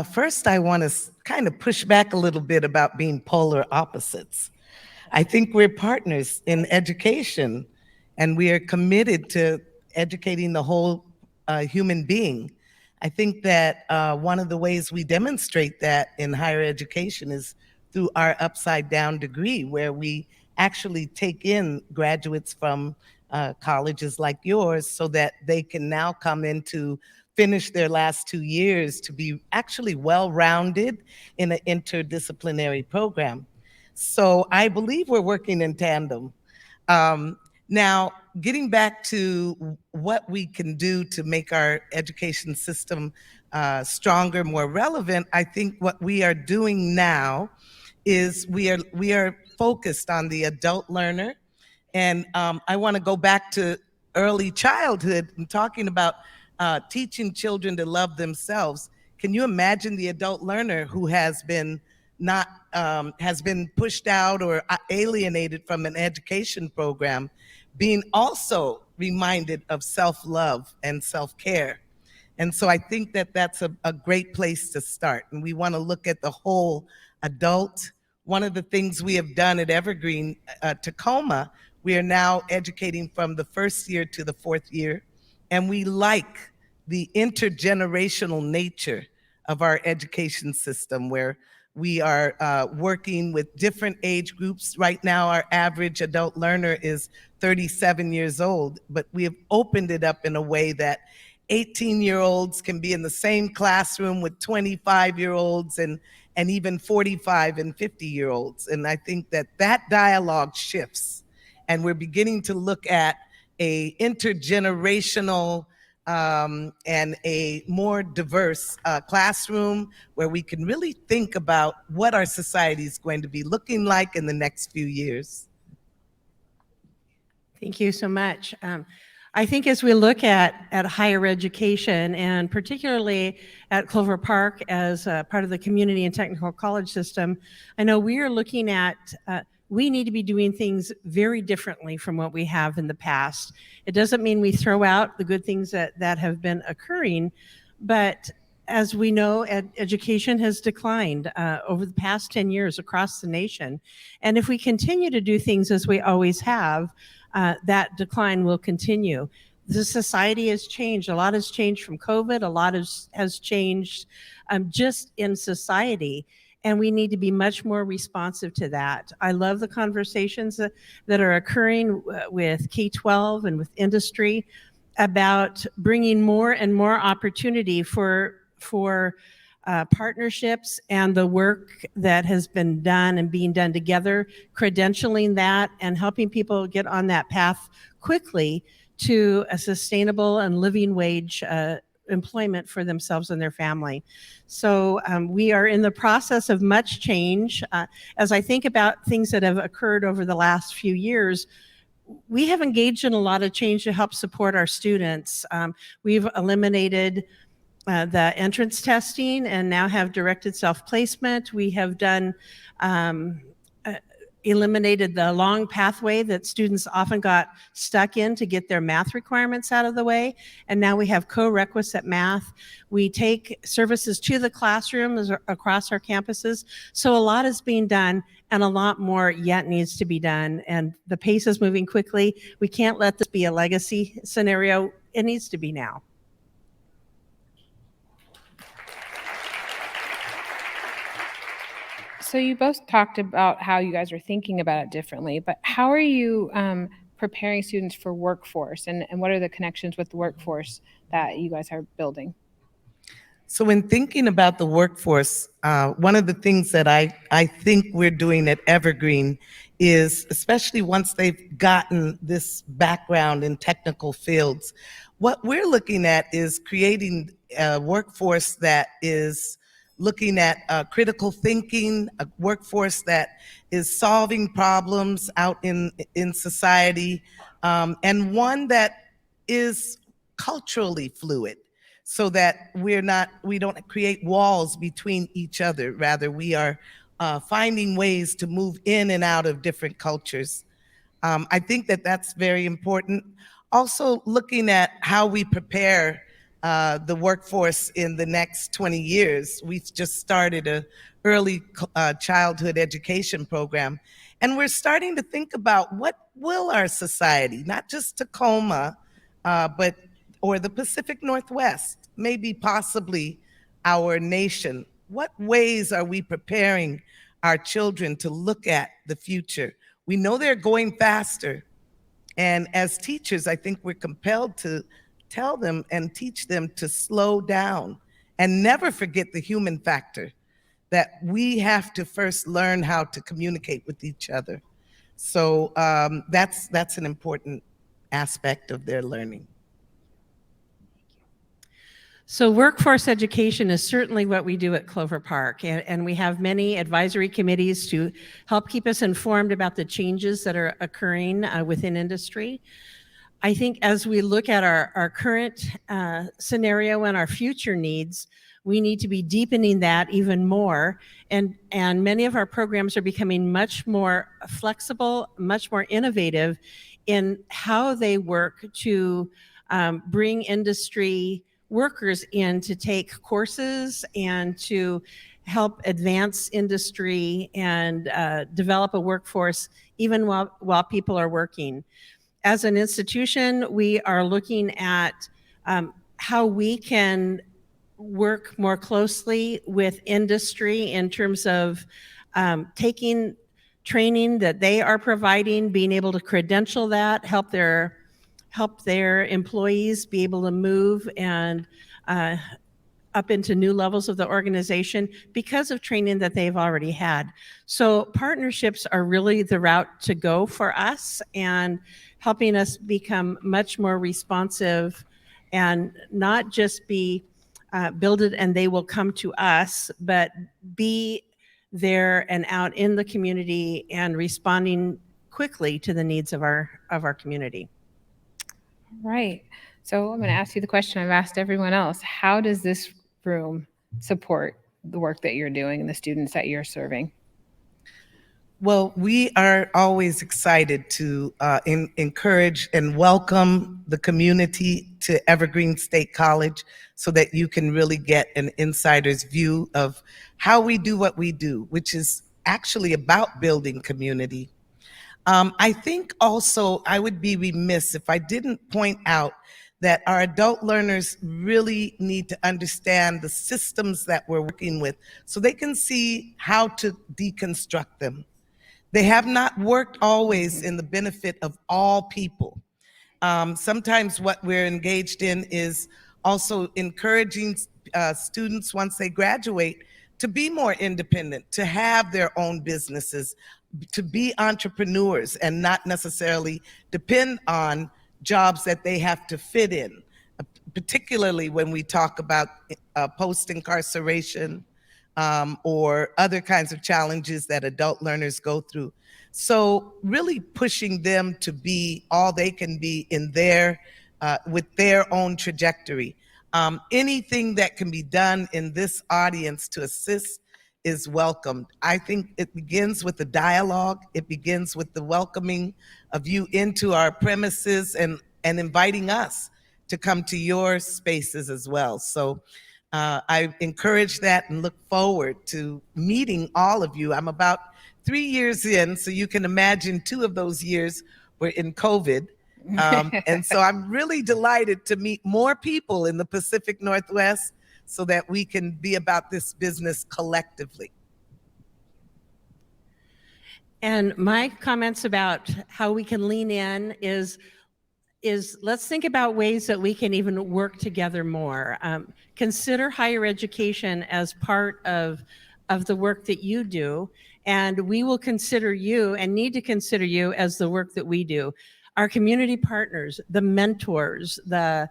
First, I want to kind of push back a little bit about being polar opposites. I think we're partners in education, and we are committed to educating the whole human being. I think that one of the ways we demonstrate that in higher education is through our upside down degree, where we actually take in graduates from colleges like yours so that they can now come into finish their last 2 years to be actually well-rounded in an interdisciplinary program. So I believe we're working in tandem. Now, getting back to what we can do to make our education system stronger, more relevant, I think what we are doing now is we are focused on the adult learner. And I want to go back to early childhood and talking about teaching children to love themselves. Can you imagine the adult learner who has been not has been pushed out or alienated from an education program, being also reminded of self-love and self-care? And so I think that that's a great place to start. And we want to look at the whole adult. One of the things we have done at Evergreen Tacoma, we are now educating from the first year to the fourth year. And we like the intergenerational nature of our education system, where we are working with different age groups. Right now, our average adult learner is 37 years old, but we have opened it up in a way that 18-year-olds can be in the same classroom with 25-year-olds and even 45 and 50-year-olds. And I think that that dialogue shifts, and we're beginning to look at a intergenerational and a more diverse classroom where we can really think about what our society is going to be looking like in the next few years. Thank you so much. I think as we look at higher education, and particularly at Clover Park as part of the community and technical college system, I know we are looking at we need to be doing things very differently from what we have in the past. It doesn't mean we throw out the good things that have been occurring, but as we know, education has declined over the past 10 years across the nation. And if we continue to do things as we always have, that decline will continue. The society has changed. A lot has changed from COVID. A lot has changed just in society. And we need to be much more responsive to that. I love the conversations that are occurring with K-12 and with industry about bringing more and more opportunity for partnerships and the work that has been done and being done together, credentialing that and helping people get on that path quickly to a sustainable and living wage employment for themselves and their family. So we are in the process of much change. As I think about things that have occurred over the last few years, we have engaged in a lot of change to help support our students. We've eliminated the entrance testing and now have directed self-placement. We have done eliminated the long pathway that students often got stuck in to get their math requirements out of the way. And now we have co-requisite math. We take services to the classrooms across our campuses. So a lot is being done and a lot more yet needs to be done. And the pace is moving quickly. We can't let this be a legacy scenario. It needs to be now. So you both talked about how you guys are thinking about it differently, but how are you preparing students for workforce, and what are the connections with the workforce that you guys are building? So when thinking about the workforce, one of the things that I think we're doing at Evergreen is, especially once they've gotten this background in technical fields, what we're looking at is creating a workforce that is looking at critical thinking, a workforce that is solving problems out in society, and one that is culturally fluid, so that we don't create walls between each other. Rather, we are finding ways to move in and out of different cultures. I think that that's very important. Also, looking at how we prepare the workforce in the next 20 years. We've just started a early childhood education program, and we're starting to think about what will our society, not just Tacoma, but or the Pacific Northwest, maybe possibly our nation. What ways are we preparing our children to look at the future? We know they're going faster, and as teachers, I think we're compelled to tell them and teach them to slow down and never forget the human factor, that we have to first learn how to communicate with each other. So that's an important aspect of their learning. So workforce education is certainly what we do at Clover Park, and we have many advisory committees to help keep us informed about the changes that are occurring within industry. I think as we look at our current scenario and our future needs, we need to be deepening that even more. And many of our programs are becoming much more flexible, much more innovative in how they work to bring industry workers in to take courses and to help advance industry and develop a workforce even while people are working. As an institution, we are looking at how we can work more closely with industry in terms of taking training that they are providing, being able to credential that, help their employees be able to move and up into new levels of the organization because of training that they've already had. So partnerships are really the route to go for us, and helping us become much more responsive and not just be build it and they will come to us, but be there and out in the community and responding quickly to the needs of our community. Right. So I'm going to ask you the question I've asked everyone else. How does this room support the work that you're doing and the students that you're serving? Well, we are always excited to encourage and welcome the community to Evergreen State College so that you can really get an insider's view of how we do what we do, which is actually about building community. I think also I would be remiss if I didn't point out that our adult learners really need to understand the systems that we're working with so they can see how to deconstruct them. They have not worked always in the benefit of all people. Sometimes what we're engaged in is also encouraging students once they graduate to be more independent, to have their own businesses, to be entrepreneurs and not necessarily depend on jobs that they have to fit in, particularly when we talk about post-incarceration, or other kinds of challenges that adult learners go through. So really pushing them to be all they can be in their, with their own trajectory. Anything that can be done in this audience to assist is welcomed. I think it begins with the dialogue. It begins with the welcoming of you into our premises and inviting us to come to your spaces as well. So I encourage that and look forward to meeting all of you. I'm about 3 years in, so you can imagine 2 of those years were in COVID. And so I'm really delighted to meet more people in the Pacific Northwest so that we can be about this business collectively. And my comments about how we can lean in is let's think about ways that we can even work together more. Consider higher education as part of the work that you do, and we will consider you and need to consider you as the work that we do. Our community partners, the mentors, the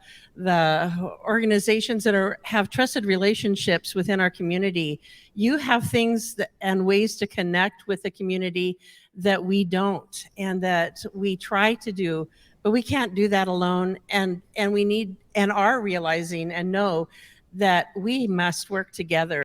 organizations that have trusted relationships within our community, you have things and ways to connect with the community that we don't and that we try to do. But we can't do that alone, and we need and are realizing and know that we must work together.